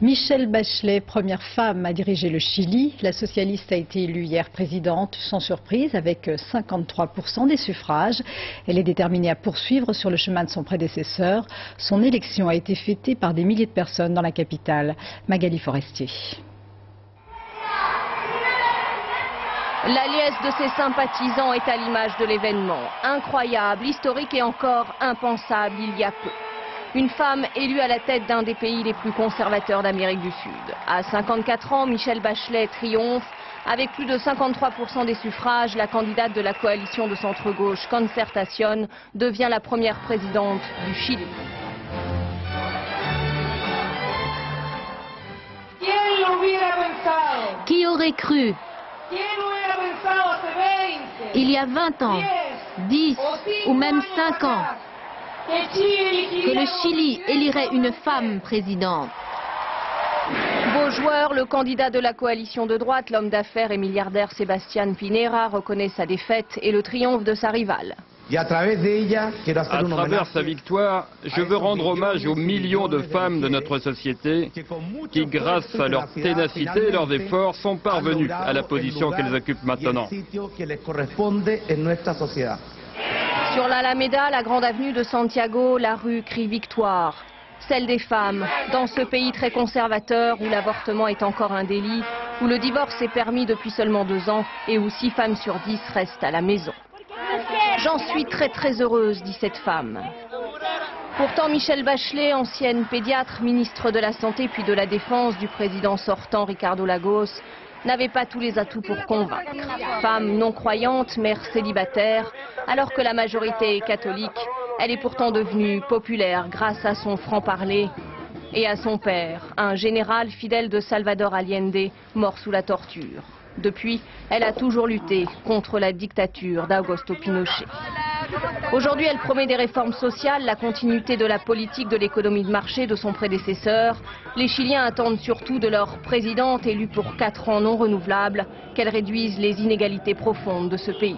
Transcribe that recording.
Michelle Bachelet, première femme à diriger le Chili. La socialiste a été élue hier présidente, sans surprise, avec 53% des suffrages. Elle est déterminée à poursuivre sur le chemin de son prédécesseur. Son élection a été fêtée par des milliers de personnes dans la capitale. Magali Forestier. La liesse de ses sympathisants est à l'image de l'événement. Incroyable, historique et encore impensable il y a peu. Une femme élue à la tête d'un des pays les plus conservateurs d'Amérique du Sud. À 54 ans, Michelle Bachelet triomphe. Avec plus de 53% des suffrages, la candidate de la coalition de centre-gauche Concertación devient la première présidente du Chili. Qui aurait cru, il y a 20 ans, 10 ou même 5 ans, que le Chili élirait une femme présidente? Beau joueur, le candidat de la coalition de droite, l'homme d'affaires et milliardaire Sebastián Pinera, reconnaît sa défaite et le triomphe de sa rivale. À travers sa victoire, je veux rendre hommage aux millions de femmes de notre société qui, grâce à leur ténacité et leurs efforts, sont parvenues à la position qu'elles occupent maintenant. Sur l'Alameda, la grande avenue de Santiago, la rue crie victoire. Celle des femmes, dans ce pays très conservateur où l'avortement est encore un délit, où le divorce est permis depuis seulement 2 ans et où 6 femmes sur 10 restent à la maison. J'en suis très heureuse, dit cette femme. Pourtant, Michelle Bachelet, ancienne pédiatre, ministre de la Santé puis de la Défense du président sortant Ricardo Lagos, n'avait pas tous les atouts pour convaincre. Femme non croyante, mère célibataire, alors que la majorité est catholique, elle est pourtant devenue populaire grâce à son franc-parler et à son père, un général fidèle de Salvador Allende, mort sous la torture. Depuis, elle a toujours lutté contre la dictature d'Augusto Pinochet. Aujourd'hui, elle promet des réformes sociales, la continuité de la politique de l'économie de marché de son prédécesseur. Les Chiliens attendent surtout de leur présidente élue pour 4 ans non renouvelables qu'elle réduise les inégalités profondes de ce pays.